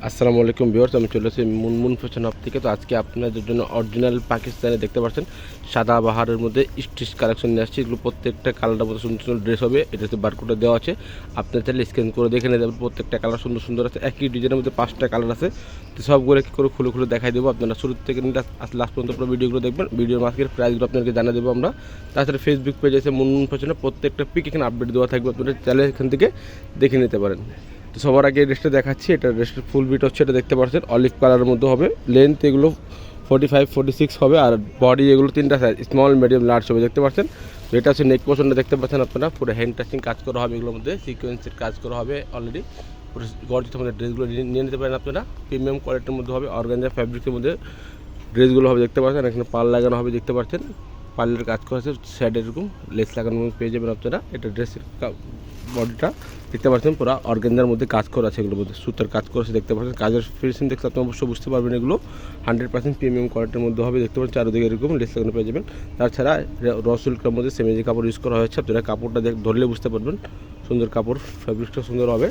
আসসালামু আলাইকুম ভিউয়ার্স, আমি চলে এসেছি মুনমুন ফ্যাশন হাব থেকে। তো আজকে আপনাদের জন্য অরিজিনাল পাকিস্তানে দেখতে পাচ্ছেন সাদা বাহারের মধ্যে স্টিচ কালেকশন নিয়ে আসছি। এগুলো প্রত্যেকটা কালারটা মধ্যে সুন্দর সুন্দর ড্রেস হবে। এটাতে বারকোডে দেওয়া আছে, আপনার চাইলে স্ক্যান করে দেখে নিয়ে যাবেন। প্রত্যেকটা কালার সুন্দর সুন্দর আছে, একই ডিজাইনের মধ্যে 5টা কালার আছে। তো সবগুলো কী করে খুলে খুলে দেখাই দেবো। আপনারা শুরু থেকে লাস্ট পর্যন্ত পুরো ভিডিওগুলো দেখবেন। ভিডিওর মাঝখানে প্রাইসগুলো আপনাদেরকে জানিয়ে দেবো আমরা। তাছাড়া ফেসবুক পেজ আছে মুনমুন ফ্যাশনে, প্রত্যেকটা পিক এখানে আপডেট দেওয়া থাকবে, আপনারা চাইলে এখান থেকে দেখে নিতে পারেন। তো সবার আগে এই ড্রেসটা দেখাচ্ছি। এটা ড্রেসের ফুল বিট হচ্ছে, এটা দেখতে পাচ্ছেন অলিভ কালারের মধ্যে হবে। লেন্থ এগুলো 45-46 হবে, আর বডি এগুলো 3টা সাইজ, স্মল মিডিয়াম লার্জ হবে, দেখতে পাচ্ছেন। তো এটা হচ্ছে নেক পোর্শনটা দেখতে পাচ্ছেন আপনারা, পুরো হ্যান্ড টাচিং কাজ করা হবে, এগুলোর মধ্যে সিকোয়েন্সের কাজ করা হবে অলরেডি। পুরো গর্জিত আমাদের ড্রেসগুলো নিয়ে নিতে পারেন আপনারা। প্রিমিয়াম কোয়ালিটির মধ্যে হবে, অর্গানজা ফ্যাব্রিকের মধ্যে ড্রেসগুলো হবে, দেখতে পাচ্ছেন। এখানে পাল লাগানো হবে, দেখতে পাচ্ছেন। পার্লের কাজ করা আছে, সাইডে এরকম লেস লাগানো পেয়ে যাবেন আপনারা। এটা ড্রেসের বডিটা দেখতে পাচ্ছেন পুরো অর্গানজার মধ্যে কাজ করা আছে, এগুলোর মধ্যে সুতার কাজ করেছে, দেখতে পাচ্ছেন। কাজের ফিনিশিং দেখতে আপনি অবশ্যই বুঝতে পারবেন। এগুলো 100% প্রিমিয়াম কোয়ালিটির মধ্যে হবে, দেখতে পাচ্ছেন। চারদিকে এরকম লেস লাগানো পেয়ে যাবেন। তাছাড়া র সিল্কের মধ্যে সেমেজি কাপড় ইউজ করা হয়েছে, আপনারা কাপড়টা ধরলে বুঝতে পারবেন। সুন্দর কাপড়, ফ্যাব্রিকটা সুন্দর হবে।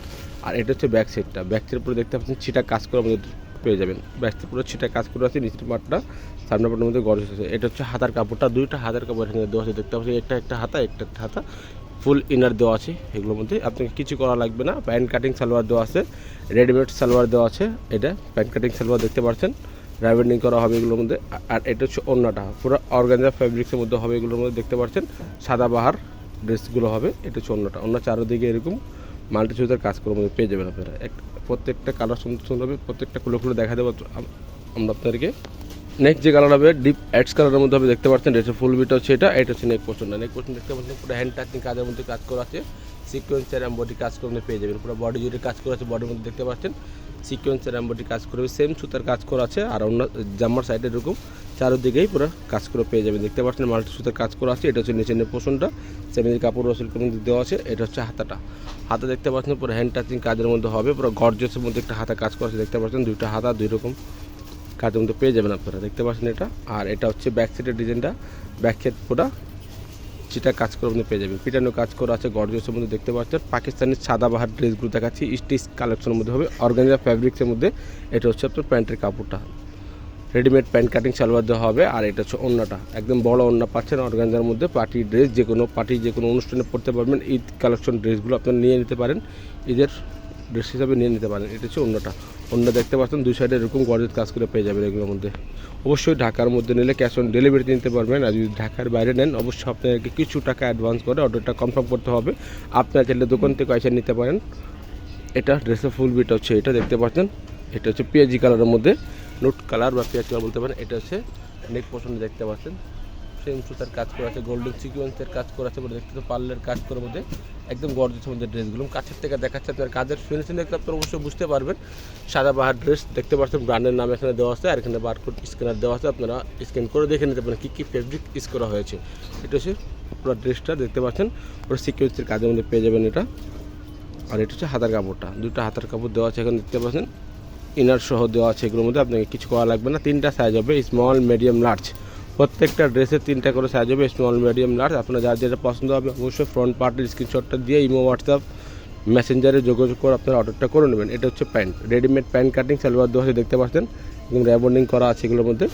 আর এটা হচ্ছে ব্যাক সাইডটা, ব্যাক সাইডের উপরে দেখতে পাচ্ছেন ছিটা কাজ করা আমাদের পেয়ে যাবেন। ব্যাকটা পুরো ছিটা কাজ করে আছে, নিচের পাটটা সামনের পাটের মধ্যে গরজ আছে। এটা হচ্ছে হাতার কাপড়টা, দুইটা হাতার কাপড় এখানে দেওয়া আছে, দেখতে পাচ্ছেন। একটা হাতা, একটা হাতা ফুল ইনার দেওয়া আছে। এগুলোর মধ্যে আপনাকে কিছু করা লাগবে না। প্যান্ট কাটিং সালোয়ার দেওয়া আছে, রেডিমেড সালোয়ার দেওয়া আছে। এটা প্যান্ট কাটিং সালোয়ার দেখতে পাচ্ছেন, রাইবেন্ডিং করা হবে এগুলোর মধ্যে। আর এটা হচ্ছে ওড়নাটা, পুরো অর্গানজা ফ্যাব্রিক্সের মধ্যে হবে, এগুলোর মধ্যে দেখতে পাচ্ছেন। সাদা বাহার ড্রেসগুলো হবে। এটা হচ্ছে ওড়নাটা, ওড়না চারদিকে এরকম মাল্টি সুতার কাজ করার মধ্যে পেয়ে যাবেন আপনারা। প্রত্যেকটা কালার সুন্দর সুন্দর হবে, প্রত্যেকটা খুলে খুলে দেখা দেবো আমরা আপনাদেরকে। নেক্সট যে কালার হবে ডিপ অ্যাডস কালারের মধ্যে হবে, দেখতে পাচ্ছেন। এটা ফুল বিট হচ্ছে, এটা হচ্ছে নেক পোর্শনটা। নেক পোর্শন দেখতে পাচ্ছেন পুরো হ্যান্ড টাচিং কাজের মধ্যে কাজ করা আছে, সিকোয়েন্সের এমবডি কাজ করে পেয়ে যাবেন। পুরো বডি জুড়ে কাজ করা আছে, বডির মধ্যে দেখতে পাচ্ছেন সিকোয়েন্সের এমবডি কাজ করবে, সেম সুতার কাজ করা আছে। আর অন্য জামার সাইডে এরকম চারদিকেই পুরো কাজ করে পেয়ে যাবেন, দেখতে পাচ্ছেন। মাল্টি সুতার কাজ করা আছে। এটা হচ্ছে নিচের নেক পোর্শনটা, সেমিজি কাপড় রসুল করে দেওয়া আছে। এটা হচ্ছে হাতাটা, হাতা দেখতে পাচ্ছেন পুরো হ্যান্ড টাচিং কাজের মধ্যে হবে, পুরো গর্জিয়াসের মধ্যে একটা হাতা কাজ করা আছে, দেখতে পাচ্ছেন। দুইটা হাতা দুই রকম কাজের মধ্যে পেয়ে যাবেন আপনারা, দেখতে পাচ্ছেন এটা। আর এটা হচ্ছে ব্যাক সাইডের ডিজাইনটা, ব্যাক সাইড পুরো যেটা কাজ করে আপনি পেয়ে যাবেন। পিটানো কাজ করা আছে গর্জিয়াসের মধ্যে, দেখতে পাচ্ছেন। পাকিস্তানের সাদা বাহার ড্রেসগুলো দেখাচ্ছি, স্টিচ কালেকশনের মধ্যে হবে, অর্গানজা ফ্যাব্রিক্সের মধ্যে। এটা হচ্ছে আপনার প্যান্টের কাপড়টা, রেডিমেড প্যান্ট কাটিং সালোয়ার দেওয়া হবে। আর এটা হচ্ছে ওড়নাটা, একদম বড় ওড়না পাচ্ছেন অর্গানজার মধ্যে। পার্টি ড্রেস, যে কোনো পার্টি যে কোনো অনুষ্ঠানে পরতে পারবেন। ঈদ কালেকশন ড্রেসগুলো আপনারা নিয়ে নিতে পারেন, ঈদের ড্রেস হিসাবে নিয়ে নিতে পারেন। এটা হচ্ছে ওড়নাটা, ওড়না দেখতে পাচ্ছেন দুই সাইডে এরকম গর্জিয়াস কাজ করে পেয়ে যাবেন এগুলোর মধ্যে। অবশ্যই ঢাকার মধ্যে নিলে ক্যাশ অন ডেলিভারিতে নিতে পারবেন। আর যদি ঢাকার বাইরে নেন অবশ্যই আপনাকে কিছু টাকা অ্যাডভান্স করে অর্ডারটা কনফার্ম করতে হবে। আপনার চাইলে দোকান থেকে এসে নিতে পারেন। এটা ড্রেসের ফুল বিট হচ্ছে, এটা দেখতে পাচ্ছেন। এটা হচ্ছে পেঁয়াজি কালারের মধ্যে, নোট কালার বা পেঁয়াজ কালার বলতে পারেন। এটা হচ্ছে নেক পোর্শন দেখতে পাচ্ছেন, সেম সুতার কাজ করা আছে, গোল্ডেন সিকোয়েন্সের কাজ করা আছে, দেখতে তো পার্লের কাজ করার মধ্যে একদম গর্জিয়াস মধ্যে ড্রেসগুলো কাছের থেকে দেখাচ্ছে। আপনার কাজের ফিনিশিং দেখতে আপনারা অবশ্যই বুঝতে পারবেন। সাদা বাহার ড্রেস দেখতে পাচ্ছেন, ব্র্যান্ডের নাম এখানে দেওয়া আছে। আর এখানে বারকোড স্ক্যানার দেওয়া আছে, আপনারা স্ক্যান করে দেখে নিতে পারেন কী কী ফেব্রিক ইউজ করা হয়েছে। এটা হচ্ছে পুরো ড্রেসটা দেখতে পাচ্ছেন, পুরো সিকোয়েন্সের কাজের মধ্যে পেয়ে যাবেন এটা। আর এটা হচ্ছে হাতার কাপড়টা, দুটো হাতার কাপড় দেওয়া আছে এখানে, দেখতে পাচ্ছেন। ইনার সহ দেওয়া আছে, এগুলোর মধ্যে আপনাকে কিছু করা লাগবে না। 3টা সাইজ হবে, স্মল মিডিয়াম লার্জ। প্রত্যেকটা ড্রেসের 3টা করে সাইজ হবে, স্মল মিডিয়াম লার্জ। আপনার যার যেটা পছন্দ হবে অবশ্যই ফ্রন্ট পার্টের স্ক্রিনশটটা দিয়ে ইমো হোয়াটসঅ্যাপ মেসেঞ্জারে যোগাযোগ করে আপনারা অর্ডারটা করে নেবেন। এটা হচ্ছে pant, readymade pant cutting salwar দেওয়া আছে, দেখতে পাচ্ছেন। এবং র্যাবন্ডিং করা আছে এগুলোর মধ্যে।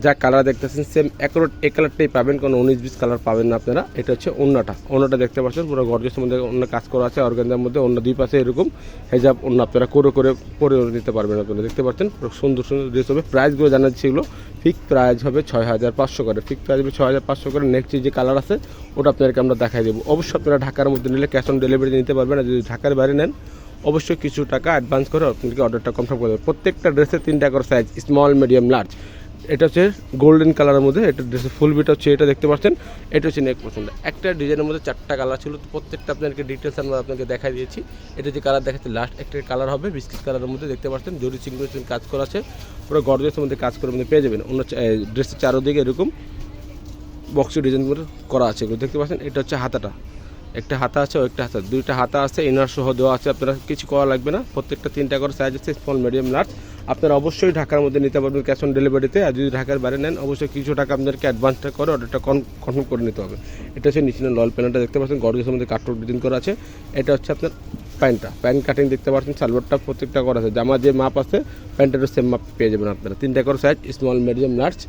যা কালার দেখতেছেন সেম অ্যাকুরেট এই কালারটাই পাবেন, কোনো 19-20 কালার পাবেন না আপনারা। এটা হচ্ছে ওড়নাটা দেখতে পাচ্ছেন, পুরো গর্জিয়াসের মধ্যে অন্য কাজ করা আছে, অর্গানজার মধ্যে। অন্য দুই পাশে এরকম হেজাব অন্য আপনারা করে পরে নিতে পারবেন আপনারা, দেখতে পাচ্ছেন। সুন্দর সুন্দর ড্রেস হবে। প্রাইসগুলো জানাচ্ছি, এগুলো ফিক্স প্রাইস হবে 6500 করে, ফিক্স প্রাইস হবে 6500 করে। নেক্সট যে কালার আছে ওটা আপনাদেরকে আমরা দেখাই দেবো। অবশ্যই আপনারা ঢাকার মধ্যে নিলে ক্যাশ অন ডেলিভারি নিতে পারবেন। আর যদি ঢাকার বাইরে নেন অবশ্যই কিছু টাকা অ্যাডভান্স করে আপনাদেরকে অর্ডারটা কনফার্ম করে দেবে। প্রত্যেকটা ড্রেসের 3টা করে সাইজ, স্মল মিডিয়াম লার্জ। এটা হচ্ছে গোল্ডেন কালারের মধ্যে, এটা ড্রেসের ফুল বিট হচ্ছে, এটা দেখতে পাচ্ছেন। এটা হচ্ছে নেক পোর্শনটা, একটা ডিজাইনের মধ্যে 4টা কালার ছিল, তো প্রত্যেকটা আপনাদেরকে ডিটেলস আমরা আপনাকে দেখাই দিয়েছি। এটা যে কালার দেখাচ্ছে লাস্ট একটা কালার হবে বিস্কিট কালারের মধ্যে, দেখতে পাচ্ছেন। জরি সিঙ্গুলেশন কাজ করা আছে, পুরো গর্জিয়াসের মধ্যে কাজ করে মধ্যে পেয়ে যাবেন। অন্য ড্রেসের চারোদিকে এরকম বক্সি ডিজাইন করা আছে, এগুলো দেখতে পাচ্ছেন। এটা হচ্ছে হাতাটা, একটা হাতা আছে ও একটা হাতা, দুইটা হাতা আছে, ইনার সহ দেওয়া আছে। আপনারা কিছু করা লাগবে না। প্রত্যেকটা 3টা করে সাইজ আছে, স্মল মিডিয়াম লার্জ। আপনারা অবশ্যই ঢাকার মধ্যে নিতে পারবেন ক্যাশ অন ডেলিভারিতে। আর যদি ঢাকার বাইরে নেন অবশ্যই কিছু টাকা আপনাদেরকে অ্যাডভান্সটা করে অর্ডারটা কনফার্ম করে নিতে হবে। এটা হচ্ছে নিচে লল প্যানেলটা দেখতে পাচ্ছেন, গর্জিয়াসের মধ্যে কাটওয়ার্ক ডিজাইন করা আছে। এটা হচ্ছে আপনার প্যান্ট কাটিং দেখতে পাচ্ছেন, সালোয়ারটা প্রত্যেকটা করা আছে, জামা যে মাপ আছে প্যান্টেরও সেম মাপ পেয়ে যাবেন আপনারা। 3টা করে সাইজ, স্মল, মিডিয়াম, লার্জ।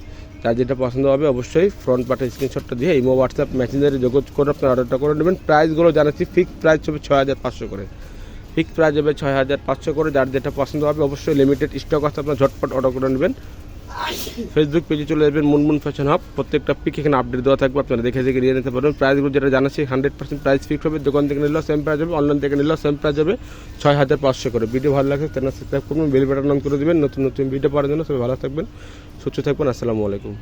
যার যেটা পছন্দ হবে অবশ্যই ফ্রন্ট পার্টের স্ক্রিনশটটা দিয়ে ইমো, হোয়াটসঅ্যাপ, মেসেঞ্জারে যোগাযোগ করে আপনার অর্ডারটা করে নেবেন। প্রাইসগুলো জানাচ্ছি, ফিক্সড প্রাইস হবে 6500 করে, ফিক্সড প্রাইস হবে 6500 করে। যার যেটা পছন্দ হবে অবশ্যই লিমিটেড স্টক আছে, আপনার ঝটপট অর্ডার করে নেবেন। ফেসবুক পেজে চলে যাবেন মুনমুন ফ্যাশন হাব, প্রত্যেকটা পিক এখানে আপডেট দেওয়া থাকবে, আপনারা দেখে দেখে নিয়ে নিতে পারবেন। প্রাইসগুলো যেটা জানাচ্ছি 100% প্রাইস ফিক্স হবে, দোকান থেকে নিলেও সেম প্রাইস হবে, অনলাইন থেকে নিলেও সেম প্রাইস হবে 6500 করে। ভিডিও ভালো লাগছে চ্যানেল সাবস্ক্রাইব করবেন, বেল বাটন অন করে দেবেন নতুন নতুন ভিডিও পাওয়ার জন্য। সবাই ভালো থাকবেন, সুস্থ থাকবেন, আসসালামু আলাইকুম।